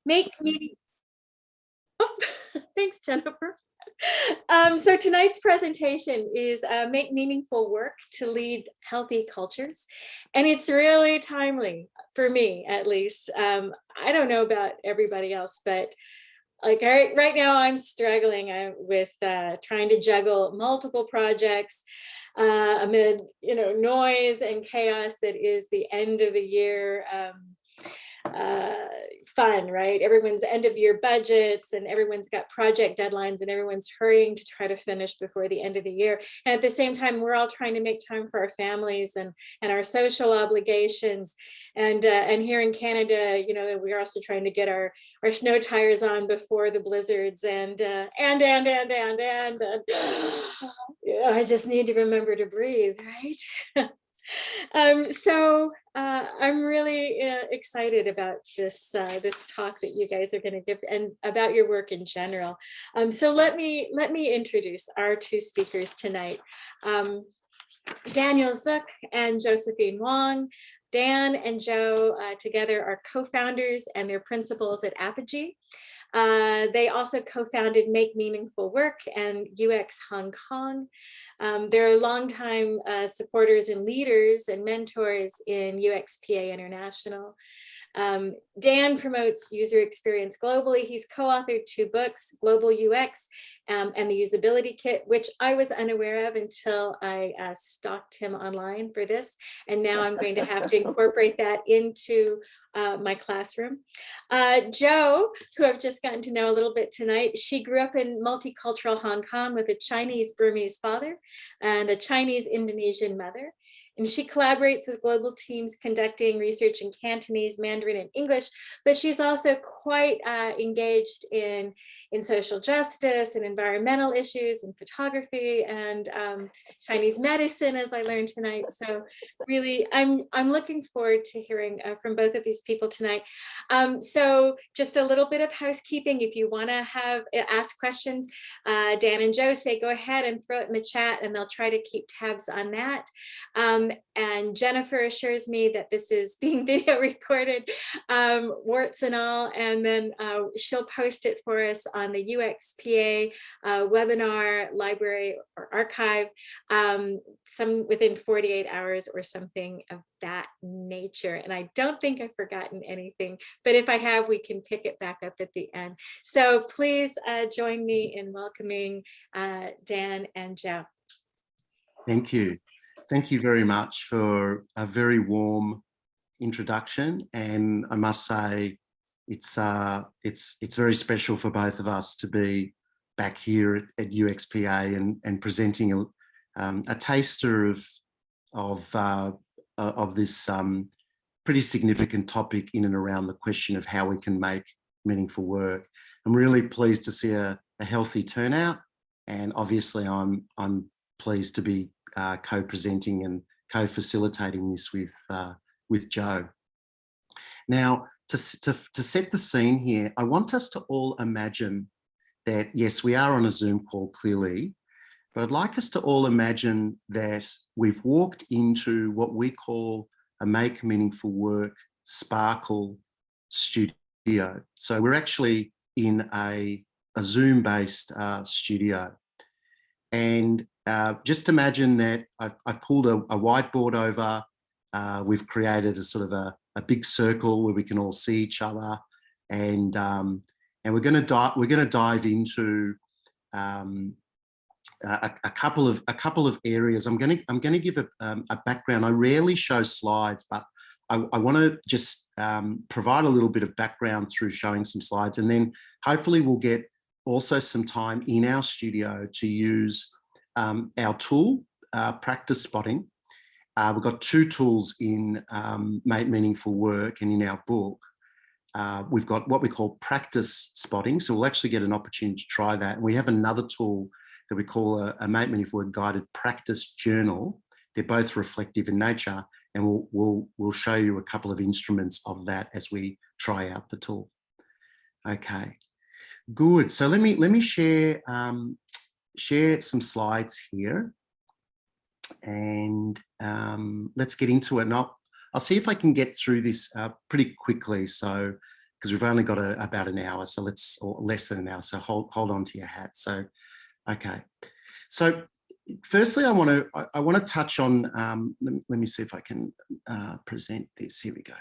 Make meaning. Oh, thanks, Jennifer. So tonight's presentation is Make Meaningful Work to Lead Healthy Cultures. And it's really timely for me, at least. I don't know about everybody else, but like right now I'm struggling with trying to juggle multiple projects amid noise and chaos that is the end of the year fun, right? Everyone's end of year budgets and everyone's got project deadlines and everyone's hurrying to try to finish before the end of the year. And at the same time, we're all trying to make time for our families and our social obligations. And here in Canada, we're also trying to get our snow tires on before the blizzards and I just need to remember to breathe, right? So I'm really excited about this talk that you guys are going to give and about your work in general. So let me introduce our two speakers tonight, Daniel Zook and Josephine Wong. Dan and Joe together are co-founders and they're principals at Apogee. They also co-founded Make Meaningful Work and UX Hong Kong. They're longtime supporters and leaders and mentors in UXPA International. Dan promotes user experience globally. He's co-authored 2 books, Global UX and the Usability Kit, which I was unaware of until I stalked him online for this. And now I'm going to have to incorporate that into my classroom. Jo, who I've just gotten to know a little bit tonight, she grew up in multicultural Hong Kong with a Chinese Burmese father and a Chinese Indonesian mother. And she collaborates with global teams conducting research in Cantonese, Mandarin, and English, but she's also quite engaged in social justice and environmental issues and photography and Chinese medicine, as I learned tonight. So really, I'm looking forward to hearing from both of these people tonight. So just a little bit of housekeeping. If you want to ask questions, Dan and Joe say go ahead and throw it in the chat, and they'll try to keep tabs on that. And Jennifer assures me that this is being video recorded, warts and all, and then she'll post it for us on the UXPA webinar library or archive, some within 48 hours or something of that nature. And I don't think I've forgotten anything, but if I have, we can pick it back up at the end. So please join me in welcoming Dan and Joe. Thank you. Thank you very much for a very warm introduction, and I must say it's very special for both of us to be back here at UXPA and presenting a taster of this pretty significant topic in and around the question of how we can make meaningful work. I'm really pleased to see a healthy turnout, and obviously I'm pleased to be co-presenting and co-facilitating this with Joe. Now, to set the scene here, I want us to all imagine that, yes, we are on a Zoom call clearly, but I'd like us to all imagine that we've walked into what we call a Make Meaningful Work Sparkle studio. So we're actually in a Zoom-based studio. And just imagine that I've pulled a whiteboard over. We've created a sort of a big circle where we can all see each other, and we're going to dive into a couple of areas. I'm going to give a background. I rarely show slides, but I want to just provide a little bit of background through showing some slides, and then hopefully we'll get also some time in our studio to use our tool, practice spotting. We've got 2 tools in Make Meaningful Work, and in our book, we've got what we call practice spotting. So we'll actually get an opportunity to try that. And we have another tool that we call a Make Meaningful Work guided practice journal. They're both reflective in nature, and we'll show you a couple of instruments of that as we try out the tool. Okay, good. So let me share some slides here, and let's get into it. And I'll see if I can get through this pretty quickly. So because we've only got about an hour, so or less than an hour, so hold on to your hat. So, okay. So firstly, I want to touch on, let me see if I can present this. Here we go.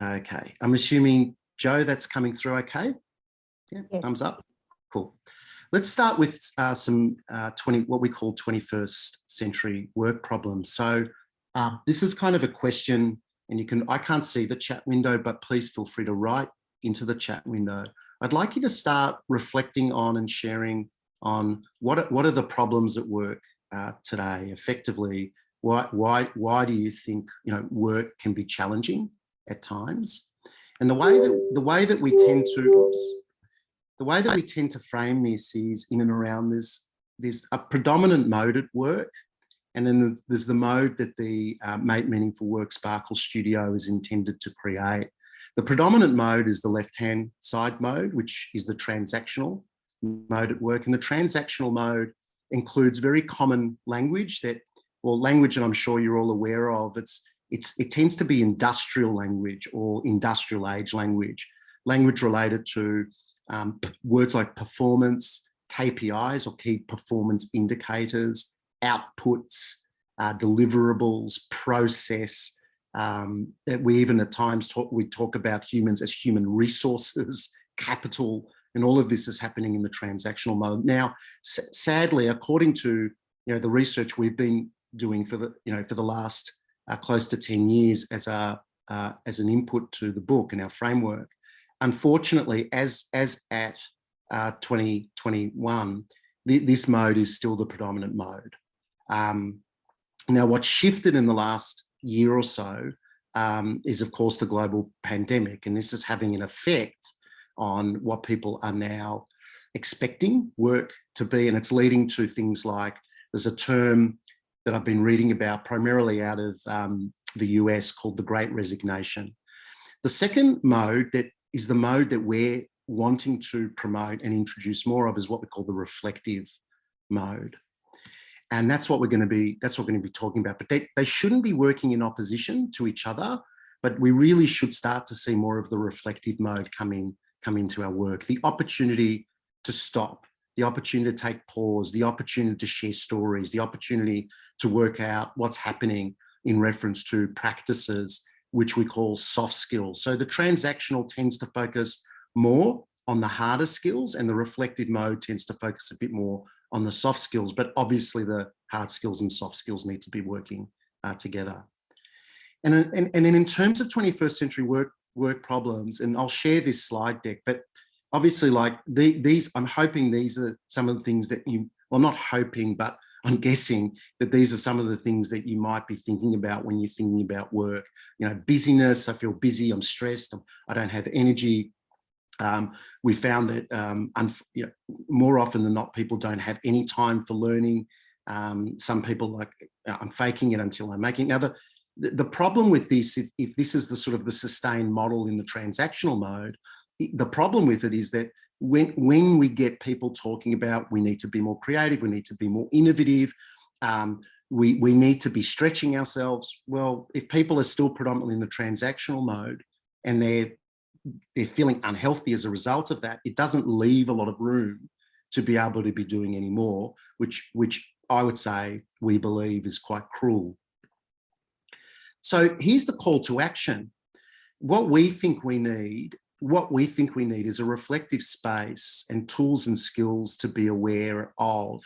Okay, I'm assuming, Joe, that's coming through okay? Yeah, yes. Thumbs up. Cool. Let's start with some what we call 21st century work problems. So this is kind of a question, and I can't see the chat window, but please feel free to write into the chat window. I'd like you to start reflecting on and sharing on what are the problems at work today. Effectively, why do you think work can be challenging at times? And the way that we tend to frame this is in and around there's a predominant mode at work, and then there's the mode that the Make Meaningful Work Sparkle Studio is intended to create. The predominant mode is the left-hand side mode, which is the transactional mode at work. And the transactional mode includes very common language language that I'm sure you're all aware of. It tends to be industrial language or industrial age language related to words like performance, KPIs or key performance indicators, outputs, deliverables, process. We even at times talk about humans as human resources, capital, and all of this is happening in the transactional mode. Now, sadly, according to the research we've been doing for the last close to 10 years as an input to the book and our framework, unfortunately, as at 2021, this mode is still the predominant mode. Now, what's shifted in the last year or so is, of course, the global pandemic, and this is having an effect on what people are now expecting work to be, and it's leading to things like, there's a term that I've been reading about primarily out of the US called the Great Resignation. The second mode that is the mode that we're wanting to promote and introduce more of is what we call the reflective mode. And that's what we're going to be talking about. But they shouldn't be working in opposition to each other, but we really should start to see more of the reflective mode come into our work. The opportunity to stop, the opportunity to take pause, the opportunity to share stories, the opportunity to work out what's happening in reference to practices, which we call soft skills. So the transactional tends to focus more on the harder skills, and the reflective mode tends to focus a bit more on the soft skills, but obviously the hard skills and soft skills need to be working together. And then in terms of 21st century work problems, and I'll share this slide deck, but obviously like these, I'm hoping these are some of the things that well, not hoping, but I'm guessing that these are some of the things that you might be thinking about when you're thinking about work. Busyness, I feel busy, I'm stressed, I don't have energy. We found that more often than not, people don't have any time for learning. Some people like, I'm faking it until I'm making it. Now, the problem with this, if this is the sort of the sustained model in the transactional mode, the problem with it is that when we get people talking about we need to be more creative, we need to be more innovative, we need to be stretching ourselves. Well, if people are still predominantly in the transactional mode and they're feeling unhealthy as a result of that, it doesn't leave a lot of room to be able to be doing any more, which I would say we believe is quite cruel. So here's the call to action. What we think we need is a reflective space and tools and skills to be aware of,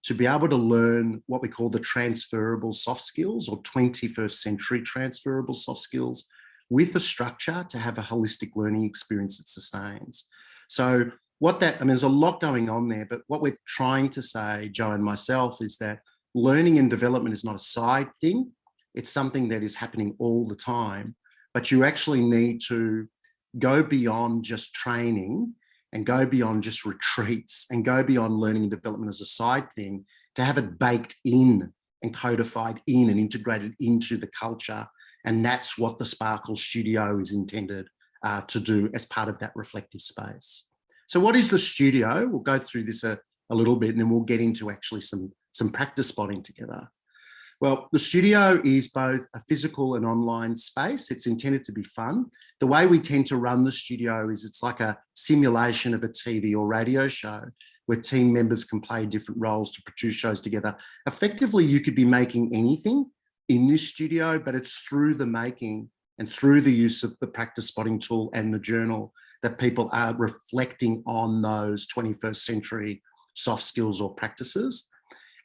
to be able to learn what we call the transferable soft skills, or 21st century transferable soft skills, with a structure to have a holistic learning experience that sustains. So there's a lot going on there, but what we're trying to say, Joe and myself, is that learning and development is not a side thing. It's something that is happening all the time, but you actually need to go beyond just training and go beyond just retreats and go beyond learning and development as a side thing, to have it baked in and codified in and integrated into the culture. And that's what the Sparkle Studio is intended to do as part of that reflective space. So what is the studio? We'll go through this a little bit, and then we'll get into actually some practice spotting together. Well, the studio is both a physical and online space. It's intended to be fun. The way we tend to run the studio is it's like a simulation of a TV or radio show where team members can play different roles to produce shows together. Effectively, you could be making anything in this studio, but it's through the making and through the use of the practice spotting tool and the journal that people are reflecting on those 21st century soft skills or practices.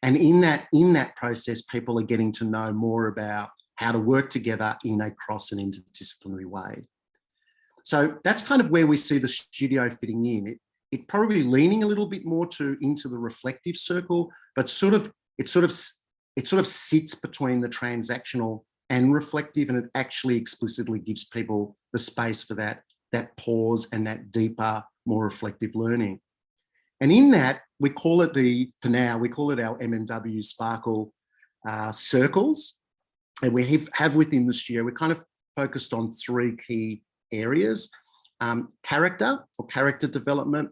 And in that process, people are getting to know more about how to work together in a cross and interdisciplinary way. So that's kind of where we see the studio fitting in. It probably leaning a little bit more into the reflective circle, but it sort of sits between the transactional and reflective, and it actually explicitly gives people the space for that pause and that deeper, more reflective learning. And in that, we call it for now, we call it our MMW Sparkle circles. And we have within the studio, we're kind of focused on 3 key areas: character or character development,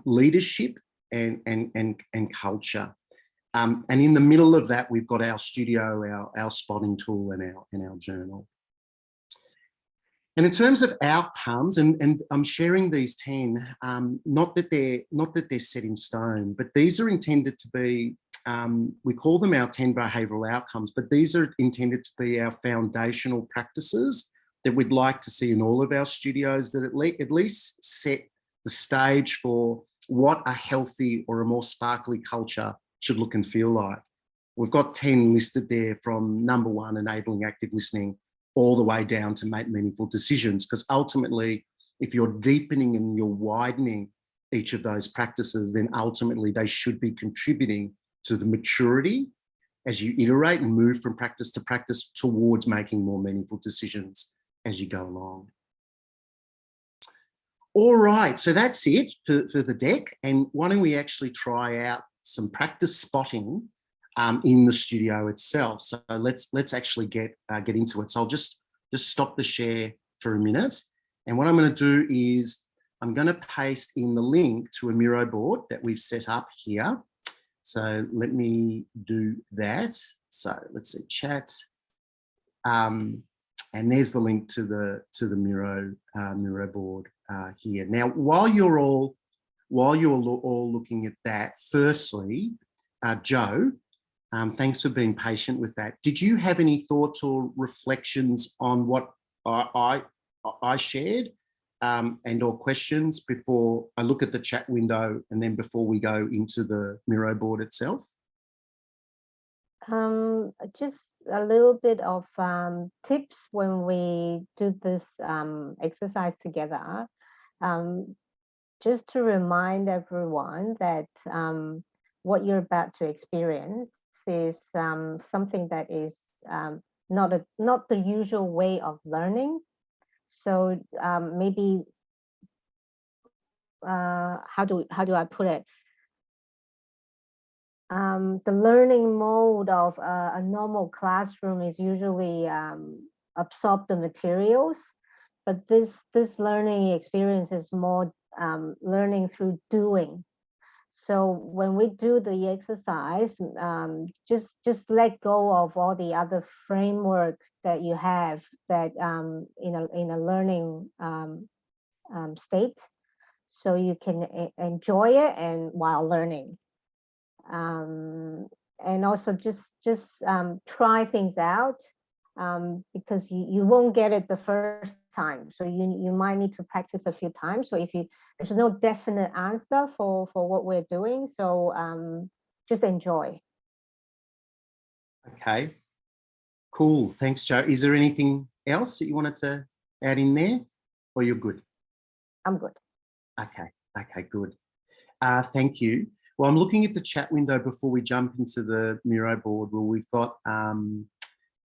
leadership, and culture. And in the middle of that, we've got our studio, our spotting tool, and our journal. And in terms of outcomes, and I'm sharing these 10, not that they're set in stone, but these are intended to be, we call them our 10 behavioural outcomes, but these are intended to be our foundational practices that we'd like to see in all of our studios, that at least set the stage for what a healthy or a more sparkly culture should look and feel like. We've got 10 listed there, from number 1, enabling active listening, all the way down to make meaningful decisions. Because ultimately, if you're deepening and you're widening each of those practices, then ultimately they should be contributing to the maturity as you iterate and move from practice to practice towards making more meaningful decisions as you go along. All right, so that's it for the deck. And why don't we actually try out some practice spotting in the studio itself. So let's actually get into it. So I'll just stop the share for a minute. And what I'm going to do is I'm going to paste in the link to a Miro board that we've set up here. So let me do that. So let's see, chat. And there's the link to the Miro board here. Now, while you're all looking at that, firstly, Joe, thanks for being patient with that. Did you have any thoughts or reflections on what I shared, and or questions before I look at the chat window and then before we go into the Miro board itself? Just a little bit of tips when we do this exercise together. Just to remind everyone that what you're about to experience is something that is not the usual way of learning. So maybe how do I put it? The learning mode of a normal classroom is usually absorb the materials, but this learning experience is more learning through doing. So when we do the exercise, just let go of all the other framework that you have that in a learning state, so you can enjoy it and while learning. And also just try things out, because you won't get it the first time, so you might need to practice a few times. So there's no definite answer for what we're doing, so just enjoy. Okay, cool, thanks, Joe. Is there anything else that you wanted to add in there, or you're good? I'm good. Okay, good. Thank you. Well, I'm looking at the chat window before we jump into the Miro board. Well, we've got,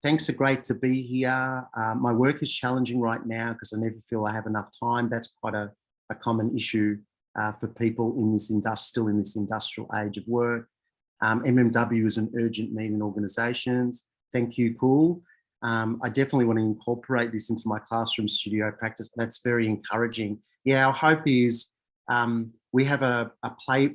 thanks are great to be here. My work is challenging right now because I never feel I have enough time. That's quite a common issue for people in this still in this industrial age of work. MMW is an urgent need in organisations. Thank you, cool. I definitely want to incorporate this into my classroom studio practice. That's very encouraging. Yeah, our hope is we have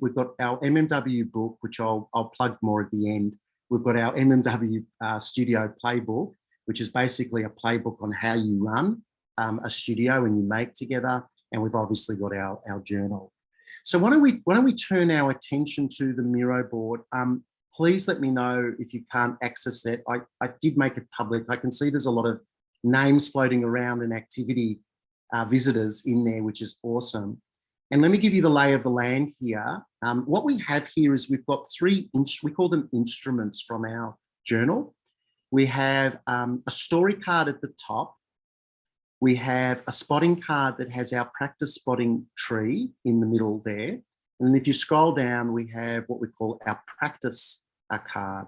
we've got our MMW book, which I'll plug more at the end. we've got our MMW Studio Playbook, which is basically a playbook on how you run a studio and you make together. And we've obviously got our journal. So why don't we turn our attention to the Miro board? Please let me know if you can't access it. I did make it public. I can see there's a lot of names floating around and activity visitors in there, which is awesome. And let me give you the lay of the land here. What we have here is we've got three, we call them instruments from our journal. We have a story card at the top. We have a spotting card that has our practice spotting tree in the middle there. And then if you scroll down, we have what we call our practice card.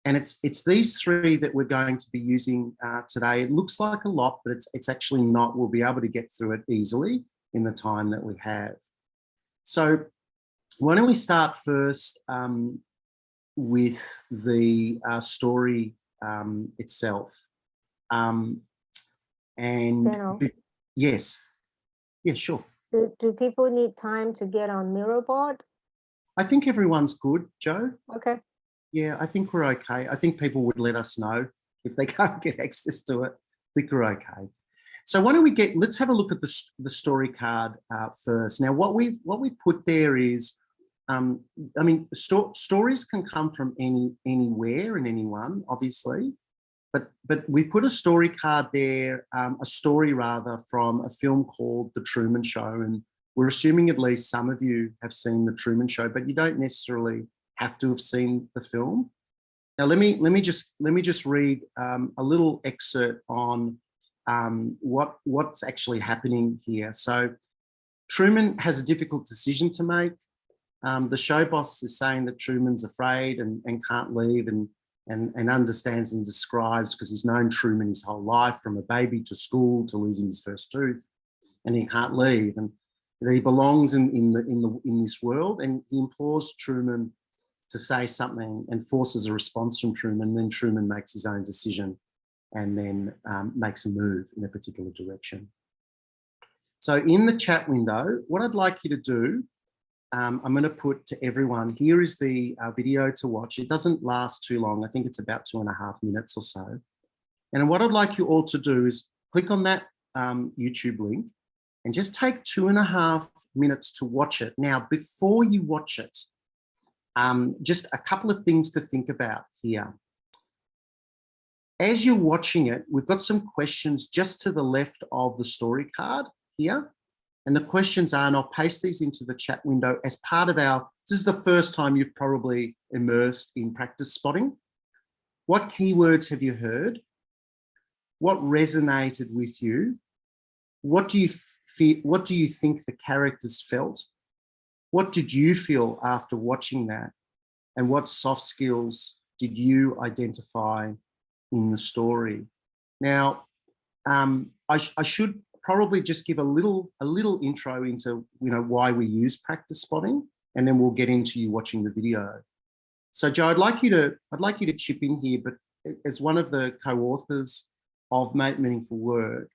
And it's these three that we're going to be using today. It looks like a lot, but it's actually not. We'll be able to get through it easily in the time that we have. So why don't we start first with the story itself. And Daniel, yes, yeah, sure. do people need time to get on Miro Board? I think everyone's good, Joe. Okay. Yeah, I think we're okay. I think people would let us know if they can't get access to it. I think we're okay. So why don't we let's have a look at the story card first. Now, what we've put there is, I mean, stories can come from anywhere and anyone, obviously, but we put a story card there, a story rather, from a film called The Truman Show, and we're assuming at least some of you have seen The Truman Show, but you don't necessarily have to have seen the film. Now, let me just read a little excerpt on what's actually happening here. So Truman has a difficult decision to make. The show boss is saying that Truman's afraid and can't leave and understands and describes, because he's known Truman his whole life, from a baby to school to losing his first tooth, and he can't leave, and he belongs in this world, and he implores Truman to say something and forces a response from Truman. And then Truman makes his own decision and then makes a move in a particular direction. So in the chat window, what I'd like you to do, I'm going to put to everyone, here is the video to watch. It doesn't last too long. I think it's about 2.5 minutes or so. And what I'd like you all to do is click on that YouTube link and just take 2.5 minutes to watch it. Now, before you watch it, just a couple of things to think about here. As you're watching it, we've got some questions just to the left of the story card here. And the questions are, and I'll paste these into the chat window as part of this is the first time you've probably immersed in practice spotting. What keywords have you heard? What resonated with you? What do you feel? What do you think the characters felt? What did you feel after watching that? And what soft skills did you identify in the story? Now, I should probably just give a little intro into why we use practice spotting, and then we'll get into you watching the video. So, Joe, I'd like you to chip in here, but as one of the co-authors of Make Meaningful Work,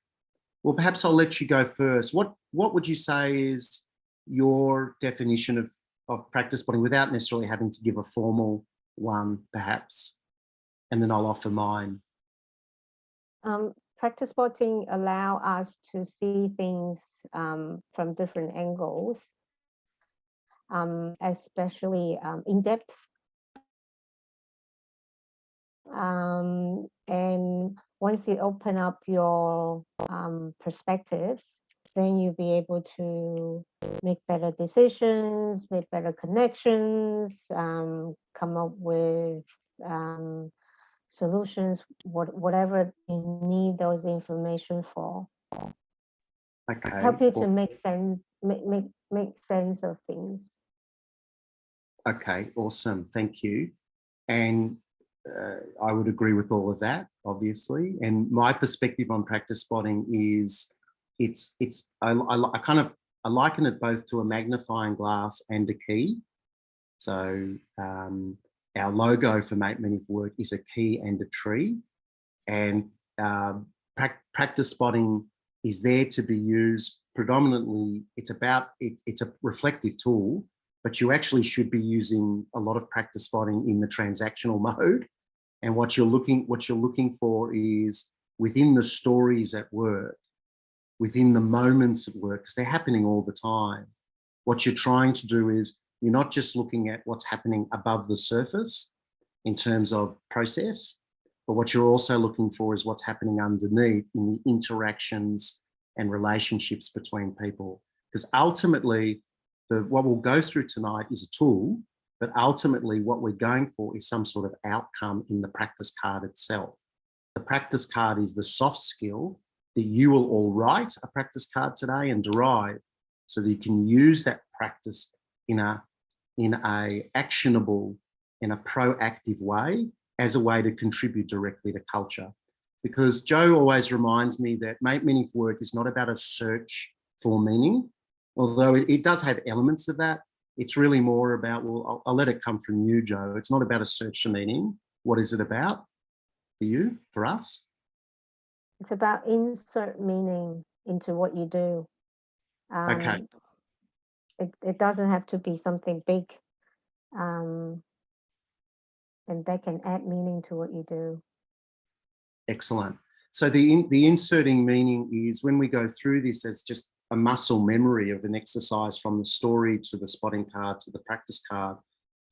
well, perhaps I'll let you go first. What would you say is your definition of practice spotting, without necessarily having to give a formal one, perhaps? And then I'll offer mine. Practice spotting allow us to see things from different angles, especially in depth. And once you open up your perspectives, then you'll be able to make better decisions, make better connections, come up with solutions, whatever you need those information for. Okay. Help you to make sense, make sense of things. Okay, awesome. Thank you. And I would agree with all of that, obviously. And my perspective on practice spotting is I liken it both to a magnifying glass and a key. So our logo for Make Meaningful Work is a key and a tree, and practice spotting is there to be used predominantly. It's a reflective tool, but you actually should be using a lot of practice spotting in the transactional mode. And what you're looking for is within the stories at work, within the moments at work, because they're happening all the time. What you're trying to do is you're not just looking at what's happening above the surface in terms of process, but what you're also looking for is what's happening underneath in the interactions and relationships between people. Because ultimately, what we'll go through tonight is a tool, but ultimately what we're going for is some sort of outcome in the practice card itself. The practice card is the soft skill that you will all write a practice card today and derive so that you can use that practice in a actionable, in a proactive way as a way to contribute directly to culture. Because Joe always reminds me that make meaningful work is not about a search for meaning, although it does have elements of that. It's really more about, well, I'll let it come from you, Joe. It's not about a search for meaning. What is it about for you, for us? It's about insert meaning into what you do. Okay. It doesn't have to be something big, and that can add meaning to what you do. Excellent. So the inserting meaning is when we go through this as just a muscle memory of an exercise from the story to the spotting card to the practice card,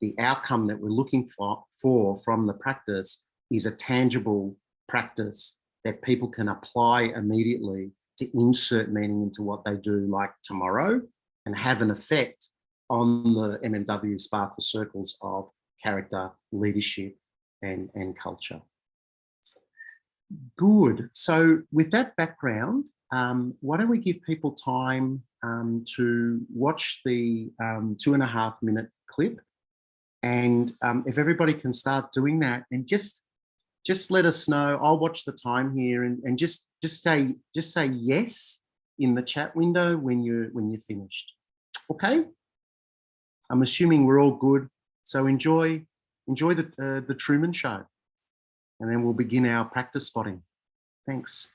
the outcome that we're looking for from the practice is a tangible practice that people can apply immediately to insert meaning into what they do, like tomorrow, and have an effect on the MMW sparkle circles of character, leadership, and culture. Good. So with that background, why don't we give people time to watch the 2.5 minute clip, and if everybody can start doing that, and just let us know. I'll watch the time here, and just say yes in the chat window when you're finished. Okay. I'm assuming we're all good. So enjoy the Truman Show, and then we'll begin our practice spotting. Thanks.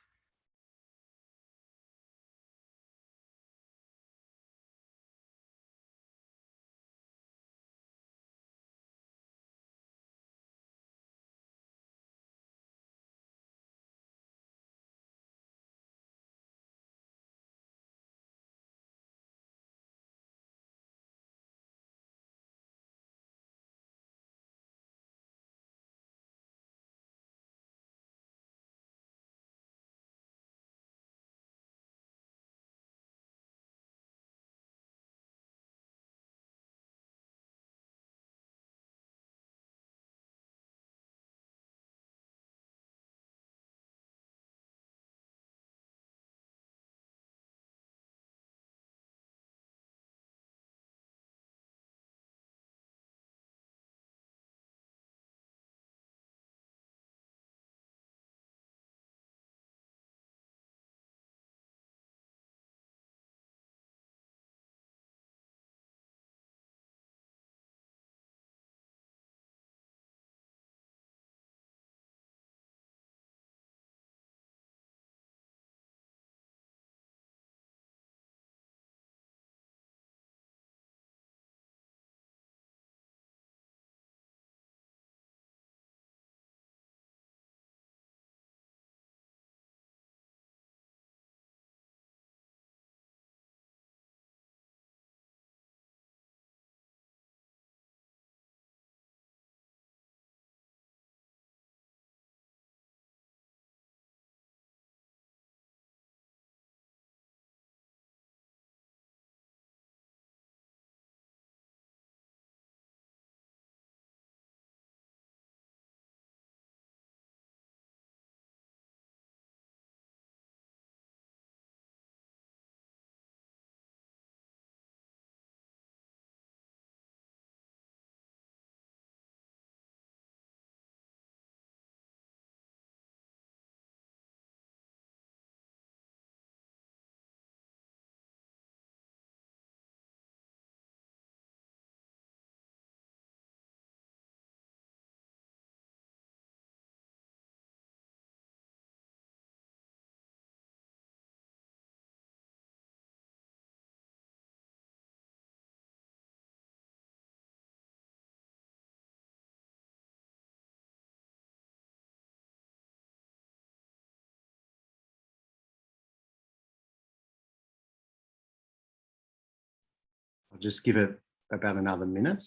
just give it about another minute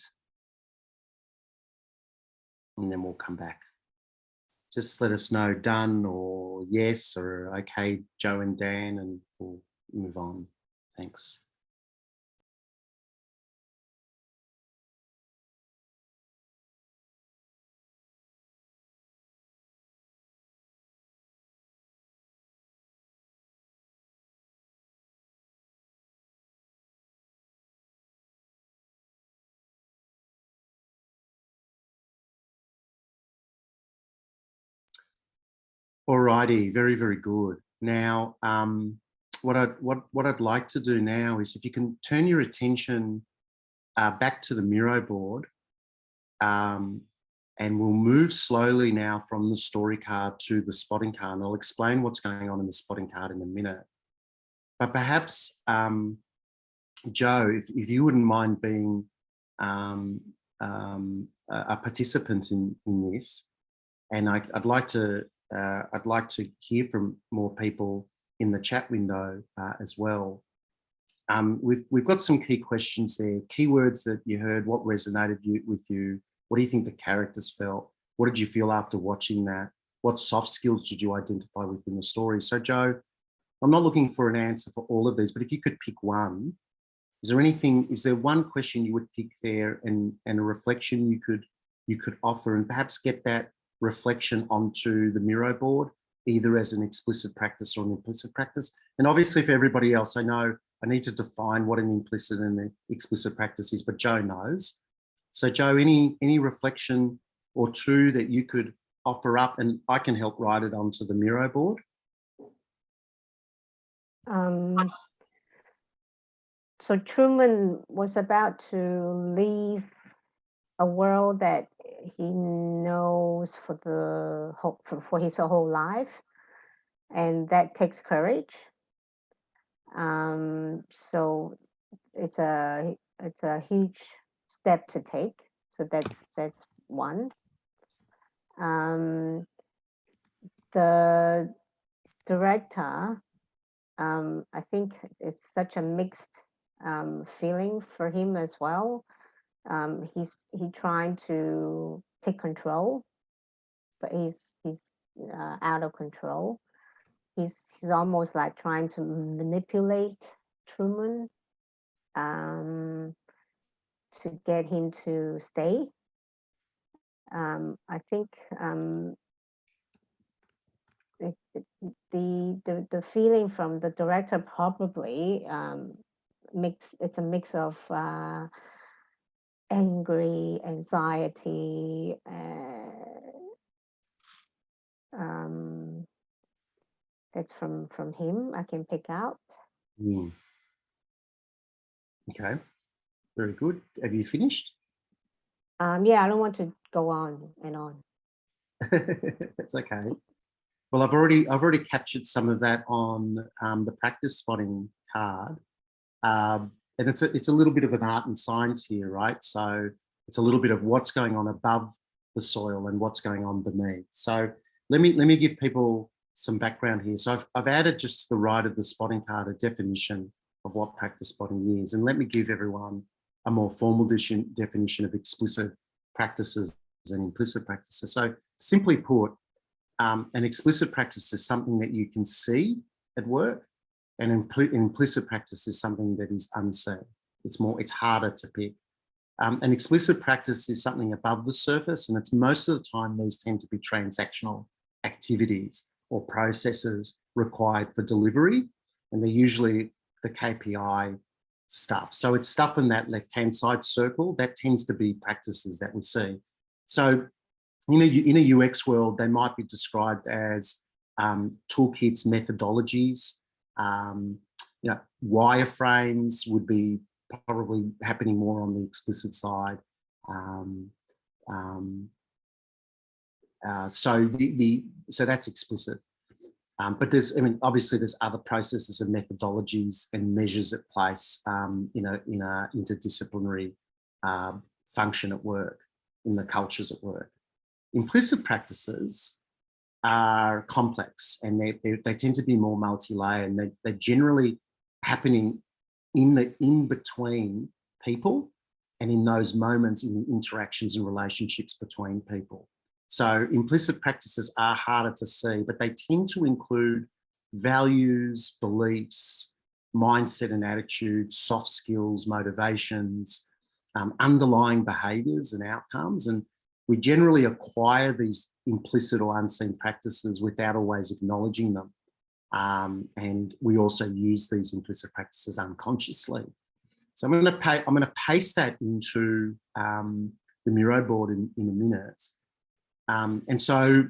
and then we'll come back. Just let us know done or yes or okay, Joe and Dan, and we'll move on. Thanks. Alrighty, very, very good. Now, what I'd like to do now is if you can turn your attention back to the Miro board, and we'll move slowly now from the story card to the spotting card. And I'll explain what's going on in the spotting card in a minute. But perhaps, Joe, if you wouldn't mind being a participant in this, and I'd like to hear from more people in the chat window as well. We've got some key questions there, keywords that you heard, what resonated with you, what do you think the characters felt, what did you feel after watching that, what soft skills did you identify within the story? So Joe, I'm not looking for an answer for all of these, but if you could pick one, is there one question you would pick there and a reflection you could offer, and perhaps get that reflection onto the Miro board, either as an explicit practice or an implicit practice? And obviously for everybody else, I know I need to define what an implicit and an explicit practice is, but Joe knows. So Joe, any reflection or two that you could offer up, and I can help write it onto the Miro board? So Truman was about to leave a world that he knows for his whole life, and that takes courage. So it's a huge step to take. So that's one. The director, I think it's such a mixed feeling for him as well. He's trying to take control, but he's out of control. He's almost like trying to manipulate Truman to get him to stay. I think the feeling from the director probably it's a mix of angry, anxiety, that's from him I can pick out. Okay, very good. Have you finished? Yeah, I don't want to go on and on. That's okay. Well, I've already captured some of that on the practice spotting card, and it's a little bit of an art and science here, right? So it's a little bit of what's going on above the soil and what's going on beneath. So let me give people some background here. So I've added just to the right of the spotting card a definition of what practice spotting is, and let me give everyone a more formal definition of explicit practices and implicit practices. So simply put, an explicit practice is something that you can see at work, and implicit practice is something that is unseen. It's harder to pick. An explicit practice is something above the surface, and it's most of the time these tend to be transactional activities or processes required for delivery, and they're usually the KPI stuff. So it's stuff in that left-hand side circle that tends to be practices that we see. So in a UX world, they might be described as toolkits, methodologies. Wireframes would be probably happening more on the explicit side. So that's explicit. But obviously there's other processes and methodologies and measures at place in a interdisciplinary function at work, in the cultures at work. Implicit practices are complex, and they tend to be more multi-layered, and they're generally happening in between people and in those moments in interactions and relationships between people. So implicit practices are harder to see, but they tend to include values, beliefs, mindset and attitudes, soft skills, motivations, underlying behaviours and outcomes. And we generally acquire these implicit or unseen practices without always acknowledging them. And we also use these implicit practices unconsciously. So I'm going to paste that into the Miro board in a minute. And so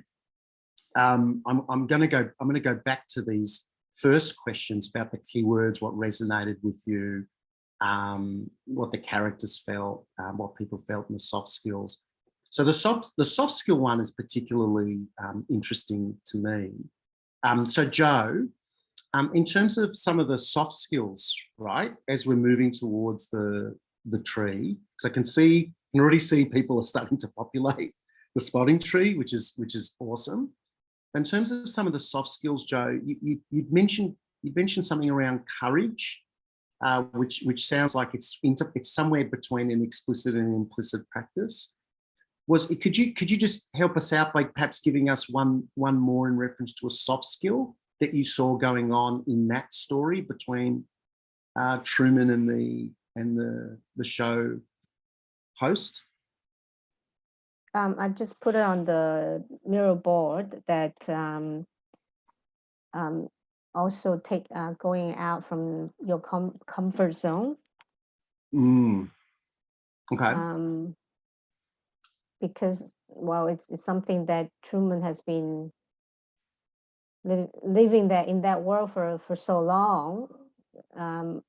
I'm going to go back to these first questions about the keywords, what resonated with you, what the characters felt, what people felt, and the soft skills. So the soft skill one is particularly interesting to me. So Joe, in terms of some of the soft skills, right, as we're moving towards the tree, because I can already see people are starting to populate the spotting tree, which is awesome. In terms of some of the soft skills, Joe, you'd mentioned something around courage, which sounds like it's somewhere between an explicit and implicit practice. Could you just help us out by perhaps giving us one more in reference to a soft skill that you saw going on in that story between Truman and the show host? I just put it on the Miro board that also take going out from your comfort zone. Okay. Because, well, it's something that Truman has been living in that world for so long.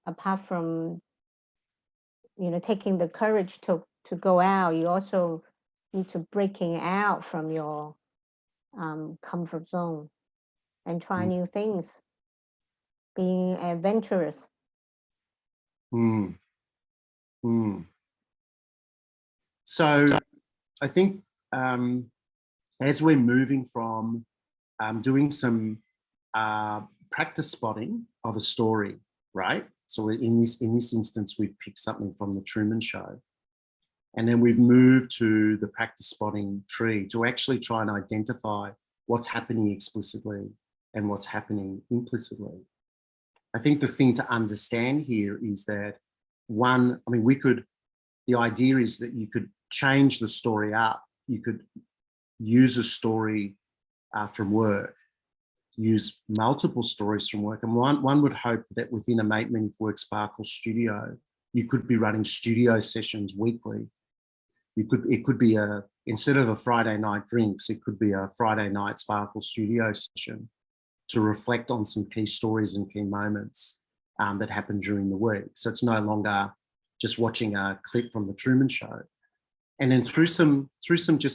Apart from, taking the courage to go out, you also need to breaking out from your comfort zone and try new things, being adventurous. So I think as we're moving from doing some practice spotting of a story, right? So in this instance, we've picked something from the Truman Show. And then we've moved to the practice spotting tree to actually try and identify what's happening explicitly and what's happening implicitly. I think the thing to understand here is that the idea is that you could change the story up. You could use a story from work, use multiple stories from work. And one would hope that within a Make Meaningful Work Sparkle studio, you could be running studio sessions weekly. It could be instead of a Friday night drinks, it could be a Friday night Sparkle studio session to reflect on some key stories and key moments that happened during the week. So it's no longer just watching a clip from the Truman Show. And then through some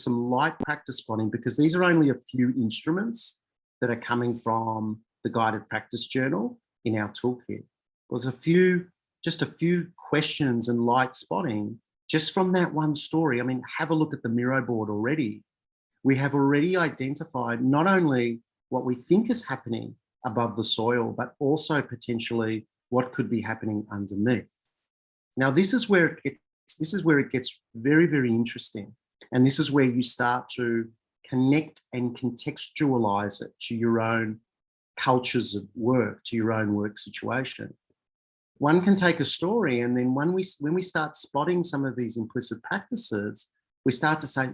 light practice spotting, because these are only a few instruments that are coming from the guided practice journal in our toolkit. There's just a few questions and light spotting just from that one story. I mean, have a look at the Miro board already. We have already identified not only what we think is happening above the soil, but also potentially what could be happening underneath. Now, this is where it gets very, very interesting. And this is where you start to connect and contextualize it to your own cultures of work, to your own work situation. One can take a story, and then when we start spotting some of these implicit practices, we start to say,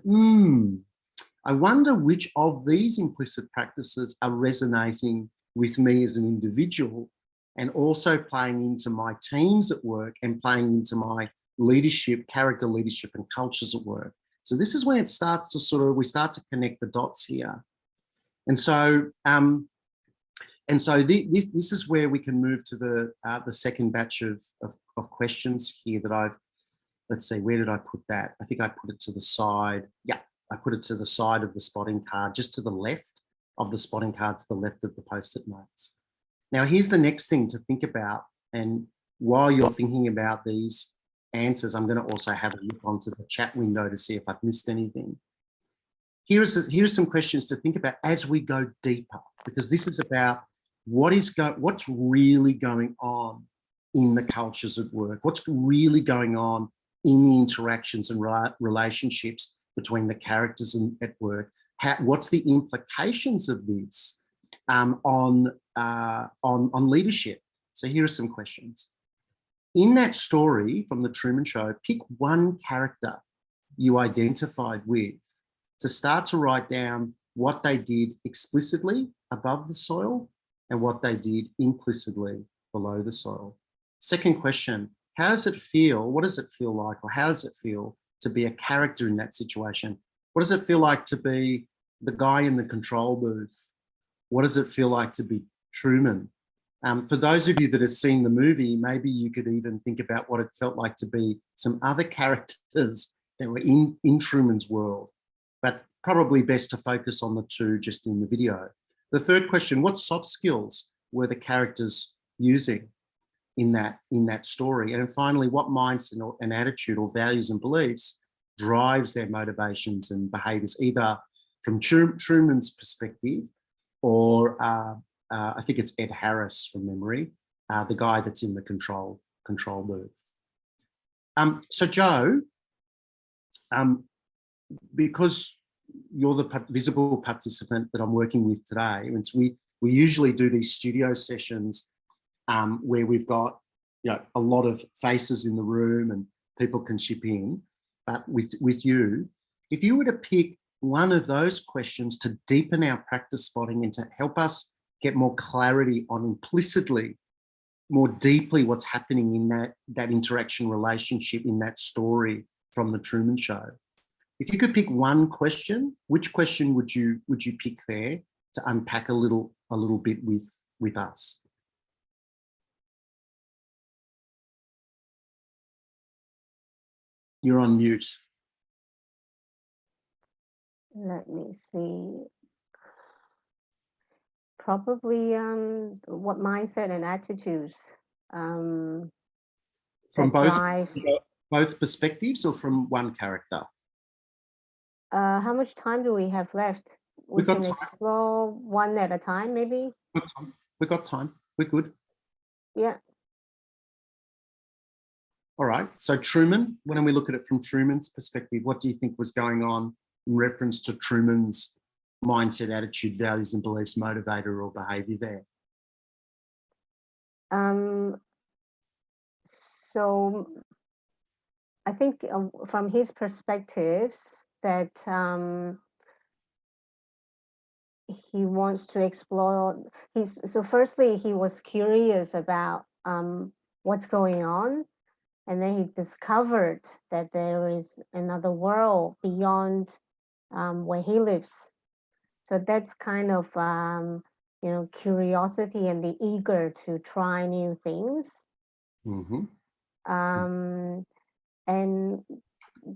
I wonder which of these implicit practices are resonating with me as an individual and also playing into my teams at work and playing into my leadership, character leadership and cultures at work. So this is when it starts to we start to connect the dots here. And so this is where we can move to the second batch of questions here that let's see, where did I put that? I think I put it to the side. Yeah, I put it to the side of the spotting card, just to the left of the spotting card, to the left of the post-it notes. Now, here's the next thing to think about. And while you're thinking about these answers, I'm going to also have a look onto the chat window to see if I've missed anything. Here's some questions to think about as we go deeper, because this is about what's really going on in the cultures at work? What's really going on in the interactions and relationships between the characters at work? What's the implications of this on leadership? So here are some questions. In that story from the Truman Show, pick one character you identified with to start to write down what they did explicitly above the soil and what they did implicitly below the soil. Second question, how does it feel? What does it feel like, or how does it feel to be a character in that situation? What does it feel like to be the guy in the control booth? What does it feel like to be Truman? For those of you that have seen the movie, maybe you could even think about what it felt like to be some other characters that were in Truman's world, but probably best to focus on the two just in the video. The third question, what soft skills were the characters using in that story? And finally, what mindset and attitude or values and beliefs drives their motivations and behaviors, either from Truman's perspective or I think it's Ed Harris from memory, the guy that's in the control booth. So Joe, because you're the visible participant that I'm working with today, and we usually do these studio sessions where we've got a lot of faces in the room and people can chip in. But with you, if you were to pick one of those questions to deepen our practice spotting and to help us get more clarity on implicitly, more deeply what's happening in that interaction relationship in that story from the Truman Show. If you could pick one question, which question would you pick there to unpack a little bit with us? You're on mute. Let me see. Probably what mindset and attitudes From drives. both perspectives or from one character? How much time do we have left? We can explore one at a time, maybe. We've got time. We're good. Yeah. All right. So Truman, when we look at it from Truman's perspective, what do you think was going on in reference to Truman's mindset, attitude, values, and beliefs, motivator, or behavior there? So I think from his perspectives that he wants to explore. So firstly, he was curious about what's going on, and then he discovered that there is another world beyond where he lives. So that's kind of curiosity and the eager to try new things. Mm-hmm. And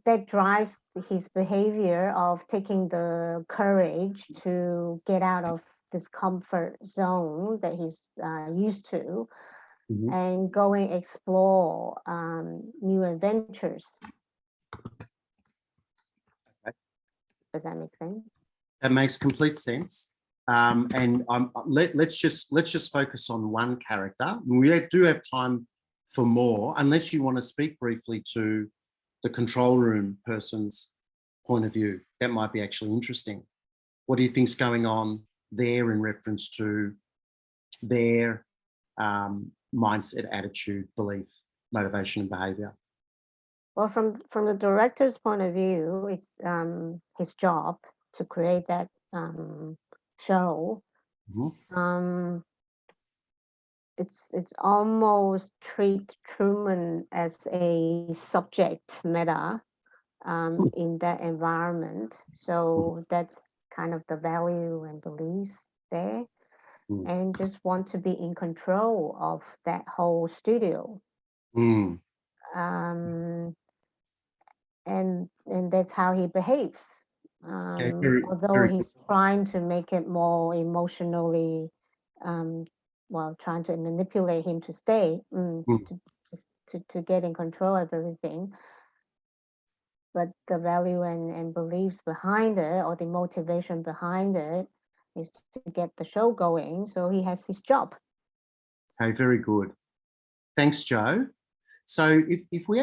that drives his behavior of taking the courage to get out of this comfort zone that he's used to, mm-hmm. and go and explore new adventures. Okay. Does that make sense? That makes complete sense. And let's just focus on one character. We do have time for more, unless you want to speak briefly to the control room person's point of view. That might be actually interesting. What do you think's going on there in reference to their mindset, attitude, belief, motivation, and behavior? Well, from the director's point of view, it's his job to create that show. Mm-hmm. It's almost treat Truman as a subject matter in that environment. So that's kind of the value and beliefs there, and just want to be in control of that whole studio. And that's how he behaves. Although he's trying to make it more emotionally, trying to manipulate him to stay, to get in control of everything. But the value and beliefs behind it, or the motivation behind it, is to get the show going. So he has his job. Okay, very good. Thanks, Joe. So if we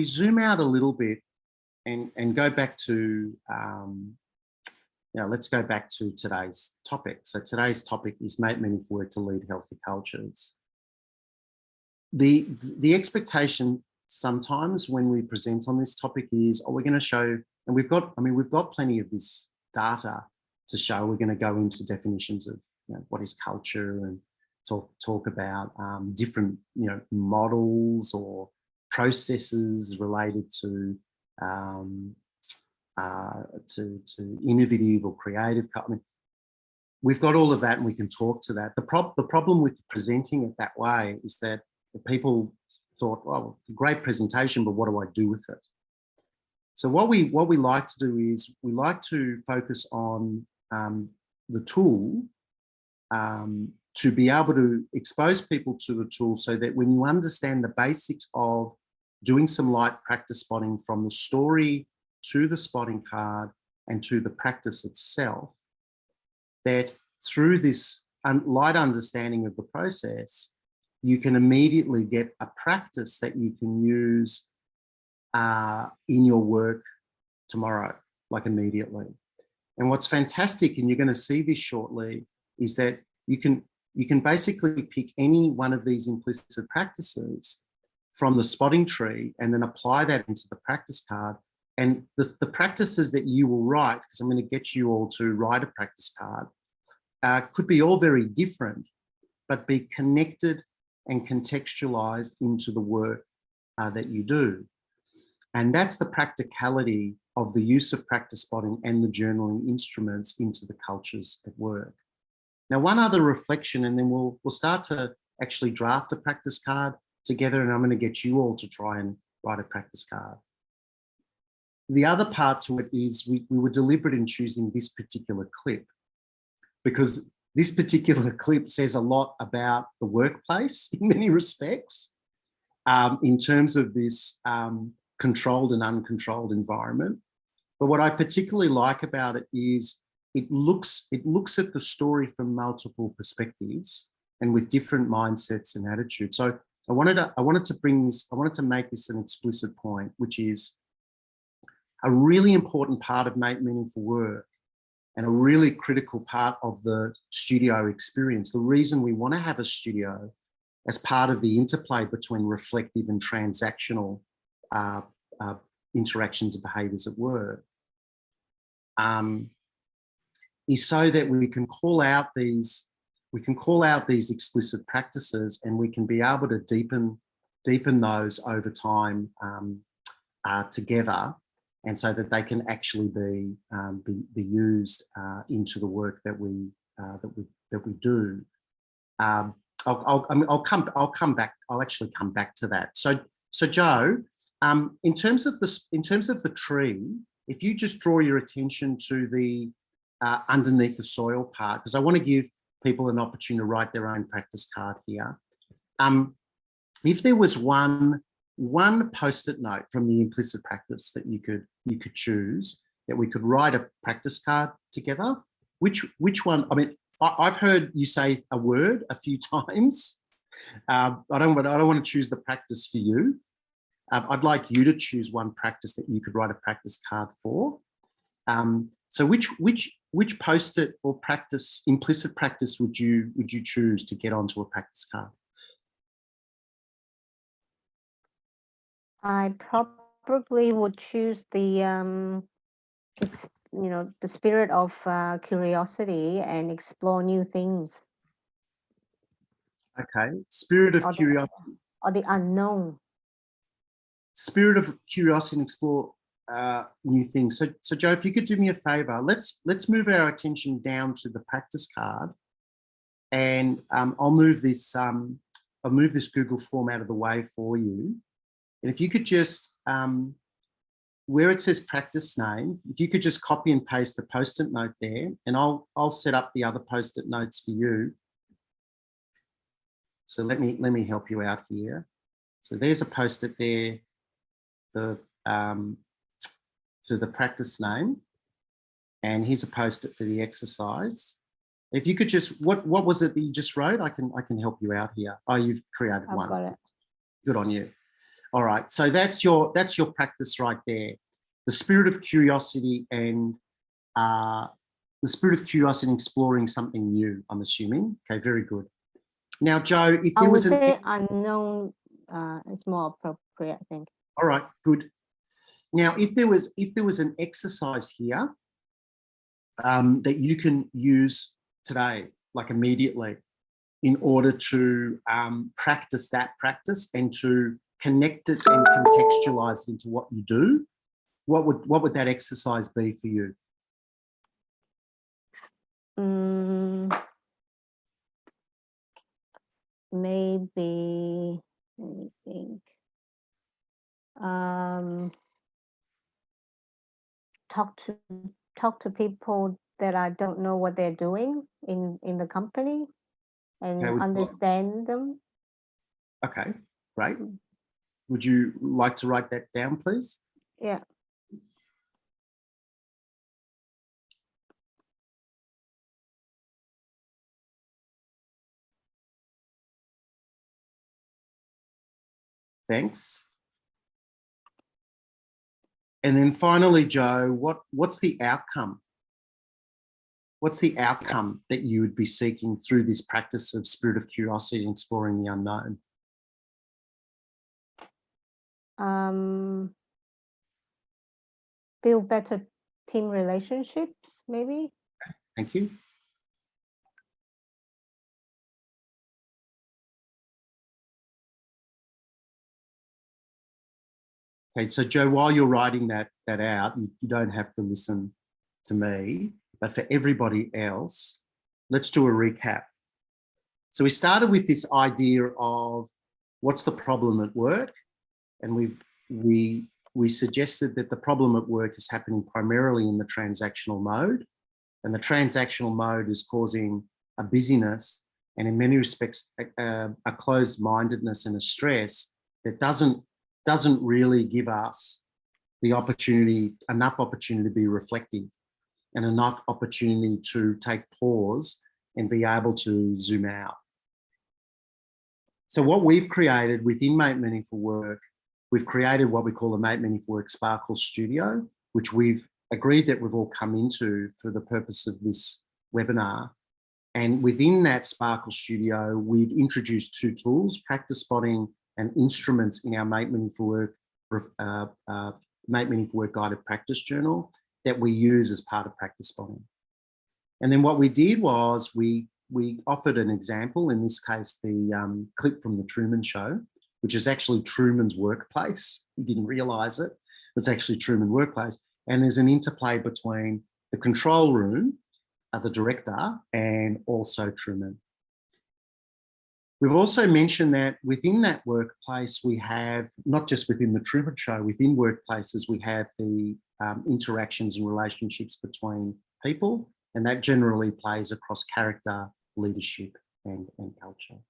zoom out a little bit and go back to, let's go back to today's topic. So today's topic is make meaningful work to lead healthy cultures. The expectation sometimes when we present on this topic is, we're going to show, and we've got plenty of this data to show. We're going to go into definitions of what is culture and talk about different models or processes related to innovative or creative. We've got all of that, and we can talk to that. The problem with presenting it that way is that the people thought, well, great presentation, but what do I do with it? So what we like to do is we like to focus on the tool to be able to expose people to the tool, so that when you understand the basics of doing some light practice spotting from the story to the spotting card and to the practice itself, that through this light understanding of the process, you can immediately get a practice that you can use in your work tomorrow, like immediately. And what's fantastic, and you're going to see this shortly, is that you can basically pick any one of these implicit practices from the spotting tree and then apply that into the practice card. And the practices that you will write, because I'm going to get you all to write a practice card, could be all very different, but be connected and contextualized into the work that you do. And that's the practicality of the use of practice spotting and the journaling instruments into the cultures at work. Now, one other reflection, and then we'll start to actually draft a practice card together, and I'm going to get you all to try and write a practice card. The other part to it is we were deliberate in choosing this particular clip, because this particular clip says a lot about the workplace in many respects, in terms of this controlled and uncontrolled environment. But what I particularly like about it is it looks at the story from multiple perspectives and with different mindsets and attitudes. So I wanted to make this an explicit point, which is a really important part of Make Meaningful Work and a really critical part of the studio experience. The reason we want to have a studio as part of the interplay between reflective and transactional interactions and behaviours at work is so that we can call out these explicit practices, and we can be able to deepen those over time together, and so that they can actually be used into the work that we do. I'll come back. I'll actually come back to that. So Joe, in terms of the tree, if you just draw your attention to the underneath the soil part, because I want to give people an opportunity to write their own practice card here. If there was one post-it note from the implicit practice that you could choose, that we could write a practice card together, which one? I mean, I've heard you say a word a few times. I don't want to choose the practice for you. I'd like you to choose one practice that you could write a practice card for. So which post-it or practice, implicit practice, would you choose to get onto a practice card? I probably would choose the spirit of curiosity and explore new things. Okay, spirit of curiosity. Or the unknown. Spirit of curiosity and explore new things. So Joe, if you could do me a favor, let's move our attention down to the practice card, and I'll move this Google form out of the way for you. And if you could just, where it says practice name, if you could just copy and paste the post-it note there, and I'll set up the other post-it notes for you. So let me help you out here. So there's a post-it there for the practice name, and here's a post-it for the exercise. If you could just, what was it that you just wrote? I can help you out here. Oh, you've created I've one. got it. Good on you. All right, so that's your practice right there. The spirit of curiosity and exploring something new, I'm assuming. Okay, very good. Now, Joe, if I there would was say unknown is more appropriate, I think. all right, good. Now, if there was an exercise here that you can use today, like immediately, in order to practice that practice and to connect it and contextualize into what you do, what would that exercise be for you? Maybe, let me think. Talk to people that I don't know what they're doing in the company and Okay, understand them. Okay, great. Would you like to write that down, please? Yeah. Thanks. And then finally, Joe, what's the outcome? What's the outcome that you would be seeking through this practice of spirit of curiosity and exploring the unknown? Build better team relationships, maybe. Thank you. Okay, so Joe, while you're writing that out, you don't have to listen to me, but for everybody else, let's do a recap. So we started with this idea of what's the problem at work, and we suggested that the problem at work is happening primarily in the transactional mode, and the transactional mode is causing a busyness and in many respects a closed-mindedness and a stress that doesn't really give us the opportunity, enough opportunity to be reflective and enough opportunity to take pause and be able to zoom out. So what we've created within Make Meaningful Work, we've created what we call the Make Meaningful Work Sparkle Studio, which we've agreed that we've all come into for the purpose of this webinar. And within that Sparkle Studio, we've introduced two tools, practice spotting and instruments in our Make Meaningful Work guided practice journal that we use as part of practice spotting. And then what we did was we offered an example, in this case, the clip from the Truman Show, which is actually Truman's workplace. He didn't realize it. It's actually Truman's workplace. And there's an interplay between the control room, the director, and also Truman. We've also mentioned that within that workplace, we have, not just within the Truman Show, within workplaces, we have the interactions and relationships between people, and that generally plays across character, leadership, and culture.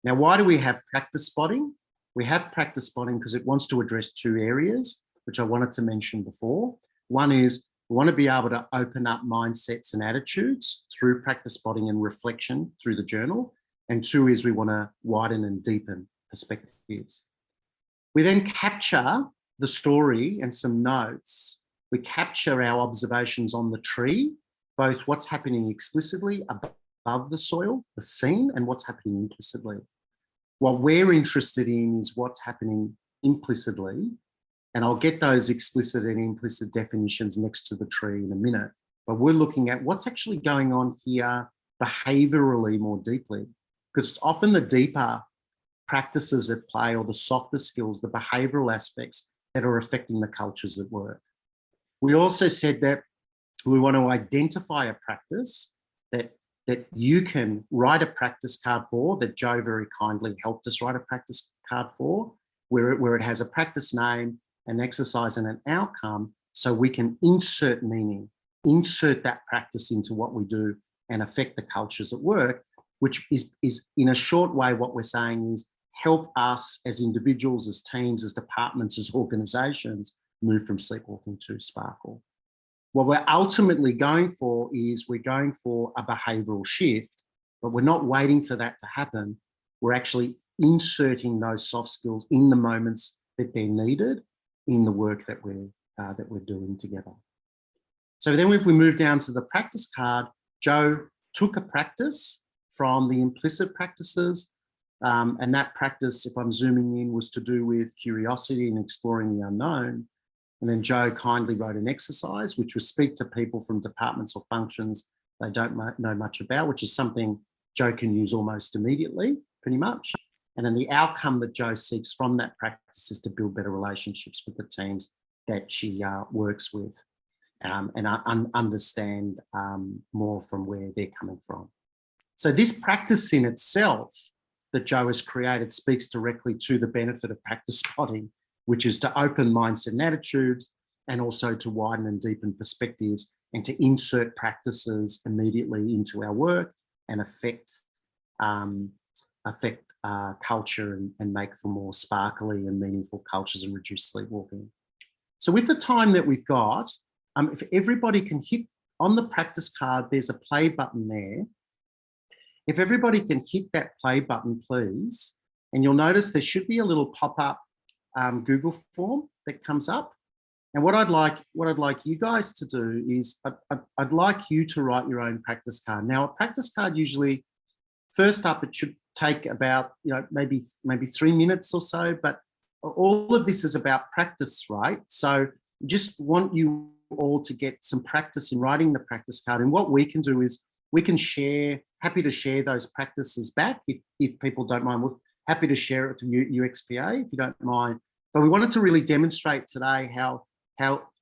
Now, why do we have practice spotting? We have practice spotting because it wants to address two areas, which I wanted to mention before. One is we want to be able to open up mindsets and attitudes through practice spotting and reflection through the journal. And two is we want to widen and deepen perspectives. We then capture the story and some notes. We capture our observations on the tree, both what's happening explicitly above the soil, the scene, and what's happening implicitly. What we're interested in is what's happening implicitly, and I'll get those explicit and implicit definitions next to the tree in a minute. But we're looking at what's actually going on here behaviorally more deeply, because it's often the deeper practices at play or the softer skills, the behavioral aspects that are affecting the cultures at work. We also said that we want to identify a practice that you can write a practice card for, that Joe very kindly helped us write a practice card for, where it has a practice name, an exercise and an outcome, so we can insert meaning, insert that practice into what we do and affect the cultures at work, which is in a short way, what we're saying is help us as individuals, as teams, as departments, as organizations, move from sleepwalking to sparkle. what we're ultimately going for is we're going for a behavioural shift, but we're not waiting for that to happen. We're actually inserting those soft skills in the moments that they're needed in the work that we're doing together. So then if we move down to the practice card, Joe took a practice from the implicit practices, and that practice, if I'm zooming in, was to do with curiosity and exploring the unknown. And then Joe kindly wrote an exercise, which was speak to people from departments or functions they don't know much about, which is something Joe can use almost immediately, pretty much. And then the outcome that Joe seeks from that practice is to build better relationships with the teams that she works with, and understand more from where they're coming from. So this practice in itself that Joe has created speaks directly to the benefit of practice spotting, which is to open mindset and attitudes, and also to widen and deepen perspectives, and to insert practices immediately into our work and affect culture and make for more sparkly and meaningful cultures and reduce sleepwalking. So with the time that we've got, if everybody can hit on the practice card, there's a play button there. If everybody can hit that play button, please, and you'll notice there should be a little pop-up Google form that comes up. And what I'd like you guys to do is I'd like you to write your own practice card. Now, a practice card usually, first up, it should take about maybe 3 minutes or so, but all of this is about practice, right? So just want you all to get some practice in writing the practice card. And what we can do is we can share, happy to share those practices back if people don't mind. We're happy to share it to UXPA if you don't mind. But we wanted to really demonstrate today how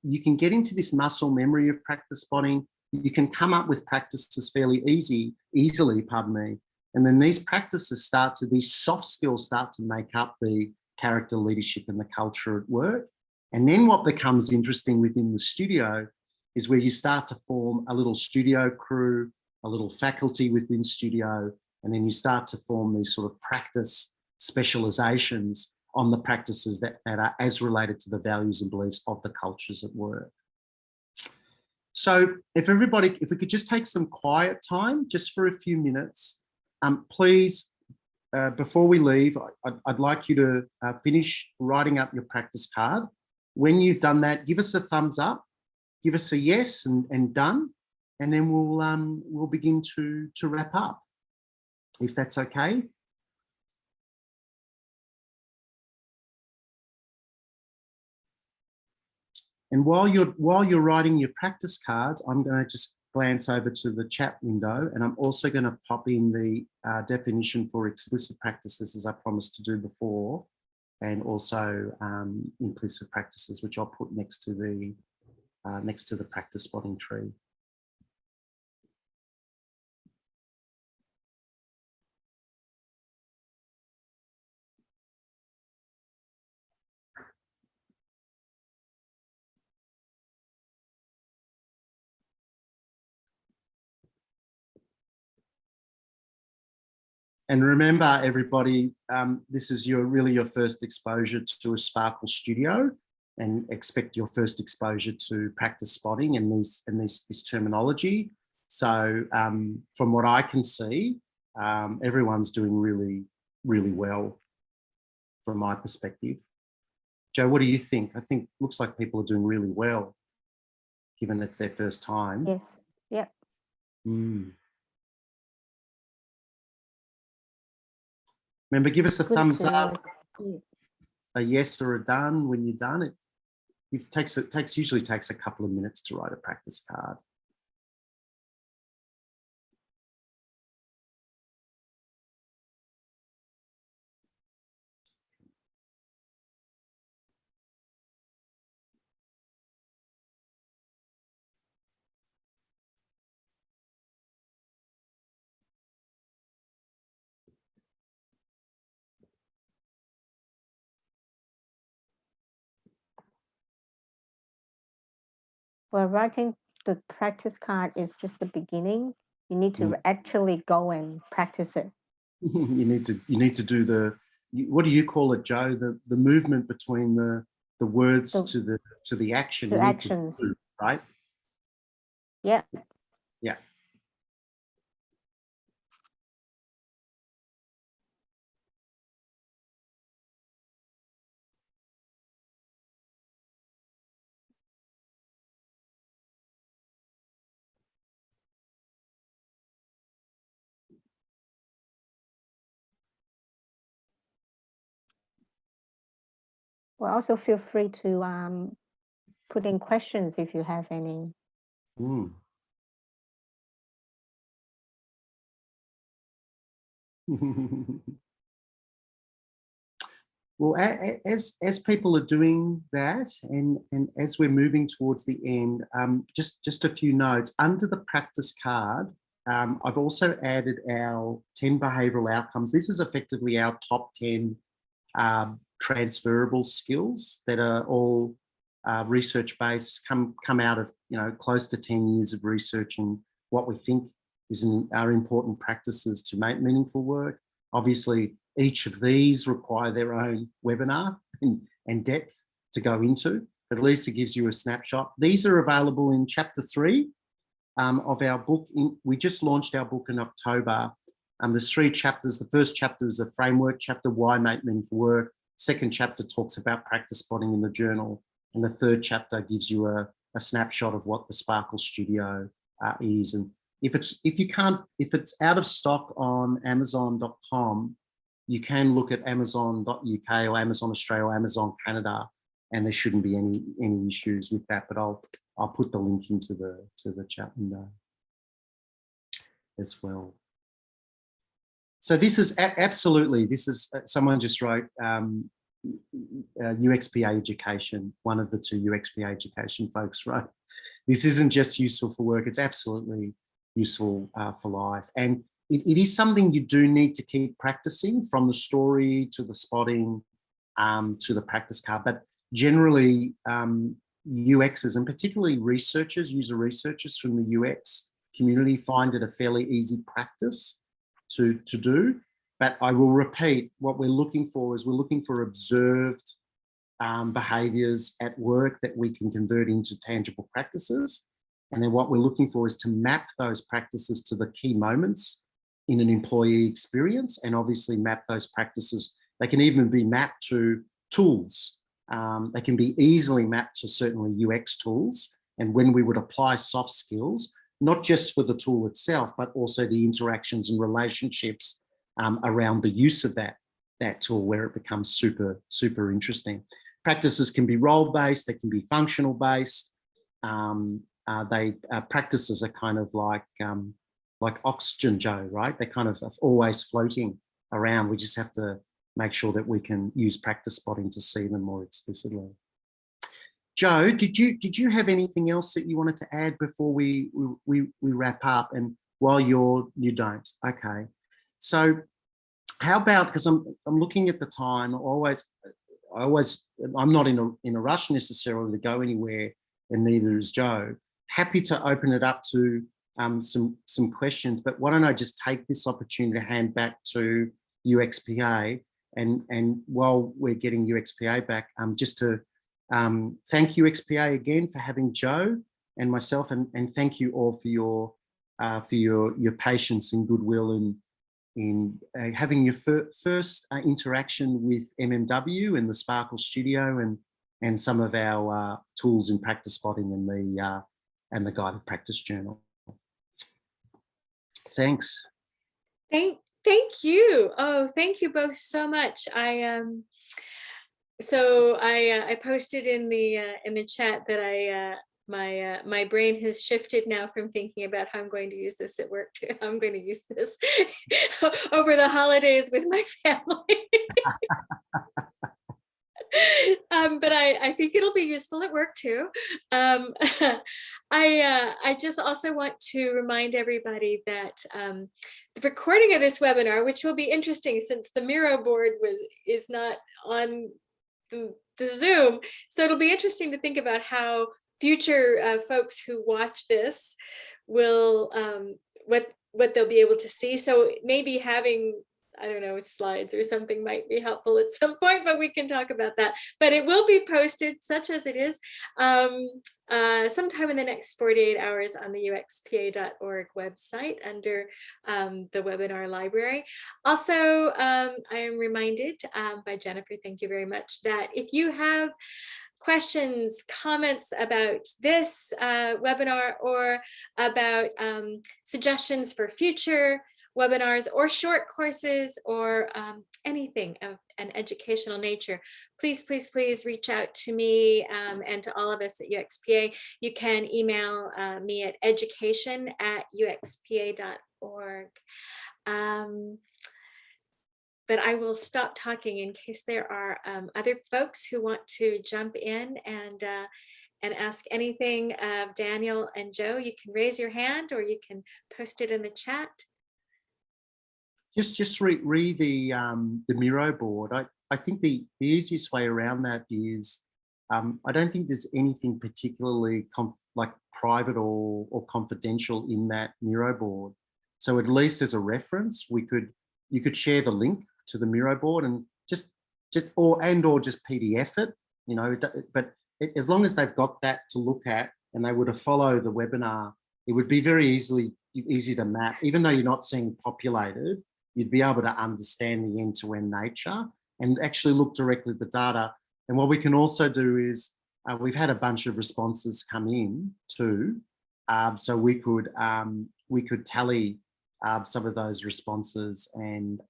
you can get into this muscle memory of practice spotting. You can come up with practices fairly easily, pardon me. And then these practices these soft skills start to make up the character, leadership, and the culture at work. And then what becomes interesting within the studio is where you start to form a little studio crew, a little faculty within studio, and then you start to form these sort of practice specializations on the practices that are as related to the values and beliefs of the cultures at work. So if we could just take some quiet time, just for a few minutes, please, before we leave, I'd like you to finish writing up your practice card. When you've done that, give us a thumbs up, give us a yes and done, and then we'll begin to wrap up, if that's okay. And while you're writing your practice cards, I'm going to just glance over to the chat window, and I'm also going to pop in the definition for explicit practices, as I promised to do before, and also implicit practices, which I'll put next to the practice spotting tree. And remember, everybody, this is really your first exposure to a Sparkle studio, and expect your first exposure to practice spotting and this terminology. So from what I can see, everyone's doing really, really well from my perspective. Joe, what do you think? I think it looks like people are doing really well, given it's their first time. Yes. Yeah. Remember, give us a thumbs up, know. a yes or a done when you're done. It usually takes a couple of minutes to write a practice card. Well, writing the practice card is just the beginning. You need to actually go and practice it. You need to do what do you call it, Joe? The movement between the words to the action. To actions. Right? Yeah. Yeah. Well, also feel free to put in questions if you have any. Mm. Well, as people are doing that, and as we're moving towards the end, just a few notes under the practice card. I've also added our 10 behavioural outcomes. This is effectively our top 10 transferable skills that are all research based, come out of close to 10 years of research and what we think are important practices to make meaningful work. Obviously, each of these require their own webinar and depth to go into, but at least it gives you a snapshot. These are available in chapter 3 of our book. We just launched our book in October. There's 3 chapters. The first chapter is a framework chapter, why make meaningful work. Second chapter talks about practice spotting in the journal. And the third chapter gives you a snapshot of what the Sparkle Studio is. And if it's out of stock on Amazon.com, you can look at Amazon.uk or Amazon Australia or Amazon Canada, and there shouldn't be any issues with that. But I'll put the link into the chat window as well. So this is absolutely, this is, someone just wrote UXPA education, one of the 2 UXPA education folks wrote. This isn't just useful for work, it's absolutely useful for life. And it is something you do need to keep practicing, from the story to the spotting to the practice card. But generally, UXers, and particularly researchers, user researchers from the UX community, find it a fairly easy practice to do. But I will repeat, what we're looking for is we're looking for observed behaviours at work that we can convert into tangible practices. And then what we're looking for is to map those practices to the key moments in an employee experience, and obviously map those practices. They can even be mapped to tools. They can be easily mapped to certainly UX tools. And when we would apply soft skills, not just for the tool itself, but also the interactions and relationships around the use of that tool, where it becomes super, super interesting. Practices can be role-based, they can be functional-based. Practices are kind of like oxygen, Joe, right? They're kind of always floating around. We just have to make sure that we can use practice spotting to see them more explicitly. Joe, did you have anything else that you wanted to add before we wrap up? And while you don't, okay. So how about, because I'm looking at the time, I'm not in a rush necessarily to go anywhere, and neither is Joe. Happy to open it up to some questions, but why don't I just take this opportunity to hand back to UXPA, and while we're getting UXPA back, just to thank UXPA again for having Joe and myself, and thank you all for your patience and goodwill in having your first interaction with MMW and the Sparkle Studio, and some of our tools in practice spotting and the guided practice journal. Thanks. Thank you. Oh, thank you both so much. I posted in the chat that my brain has shifted now from thinking about how I'm going to use this at work to how I'm going to use this over the holidays with my family. But I think it'll be useful at work too. I just also want to remind everybody that the recording of this webinar, which will be interesting since the Miro board is not on the Zoom, so it'll be interesting to think about how future folks who watch this will what they'll be able to see. So maybe having I don't know, slides or something might be helpful at some point, but we can talk about that. But it will be posted, such as it is, sometime in the next 48 hours on the uxpa.org website under the webinar library. Also, I am reminded by Jennifer, thank you very much, that if you have questions, comments about this webinar, or about suggestions for future webinars or short courses, or anything of an educational nature, please, please, please reach out to me and to all of us at UXPA. You can email me at education@uxpa.org. But I will stop talking in case there are other folks who want to jump in and ask anything of Daniel and Joe. You can raise your hand or you can post it in the chat. Just read the Miro board. I think the easiest way around that is I don't think there's anything particularly like private or confidential in that Miro board. So at least as a reference, you could share the link to the Miro board and just or just PDF it, you know. But as long as they've got that to look at and they were to follow the webinar, it would be very easy to map. Even though you're not seeing populated, you'd be able to understand the end-to-end nature and actually look directly at the data. And what we can also do is we've had a bunch of responses come in too, so we could tally some of those responses and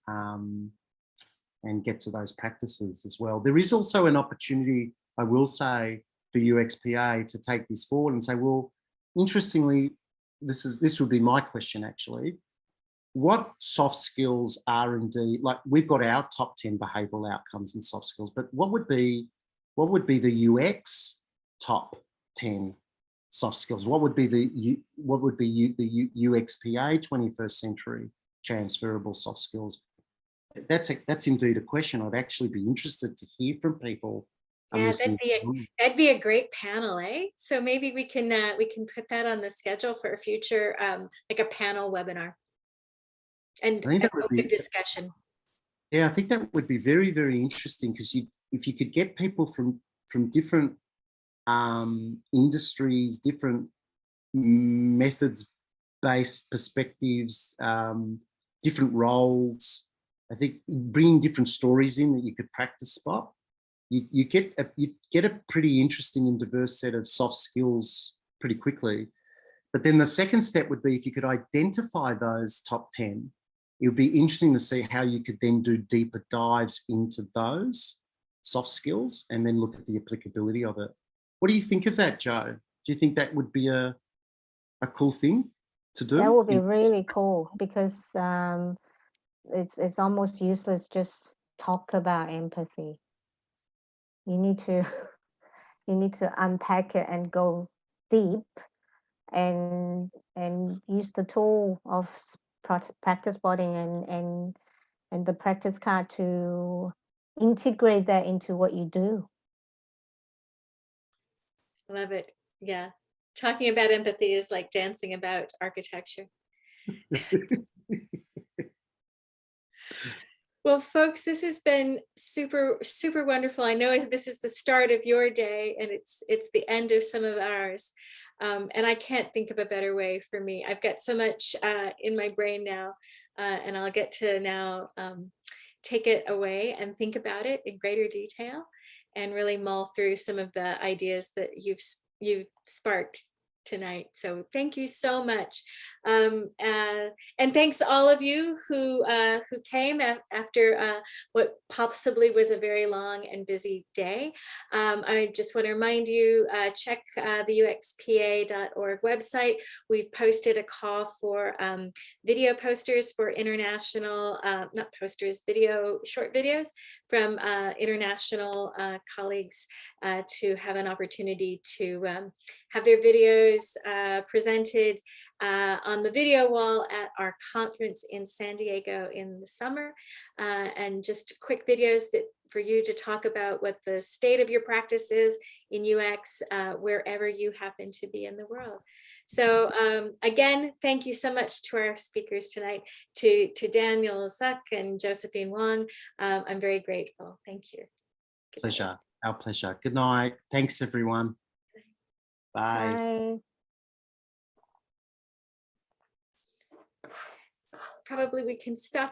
get to those practices as well. There is also an opportunity, I will say, for UXPA to take this forward and say, well, interestingly, this would be my question actually. What soft skills are indeed, like we've got our top 10 behavioural outcomes and soft skills, but what would be the UX top 10 soft skills? What would be the UXPA 21st century transferable soft skills? That's indeed a question. I'd actually be interested to hear from people. Yeah, that'd be a great panel, eh? So maybe we can put that on the schedule for a future, like a panel webinar and an open discussion. Yeah, I think that would be very, very interesting because if you could get people from different industries, different methods-based perspectives, different roles. I think bringing different stories in that you could practice spot, you get a pretty interesting and diverse set of soft skills pretty quickly. But then the second step would be if you could identify those top 10, it would be interesting to see how you could then do deeper dives into those soft skills and then look at the applicability of it. What do you think of that, Joe? Do you think that would be a cool thing to do? That would be really cool because it's almost useless just talk about empathy. You need to unpack it and go deep and use the tool of practice spotting and the practice card to integrate that into what you do. Love it. Yeah. Talking about empathy is like dancing about architecture. Well, folks, this has been super, super wonderful. I know this is the start of your day and it's the end of some of ours. And I can't think of a better way for me. I've got so much in my brain now, and I'll get to now take it away and think about it in greater detail and really mull through some of the ideas that you've sparked tonight. So thank you so much. And thanks to all of you who came after what possibly was a very long and busy day. I just want to remind you, check the uxpa.org website. We've posted a call for video posters for international, not posters, short videos from international colleagues to have an opportunity to have their videos presented on the video wall at our conference in San Diego in the summer, and just quick videos for you to talk about what the state of your practice is in UX wherever you happen to be in the world. So again, thank you so much to our speakers tonight, to Daniel Zuck and Josephine Wong. I'm very grateful. Thank you. Good night. Pleasure. Our pleasure. Good night. Thanks, everyone. Bye. Bye. Probably we can stop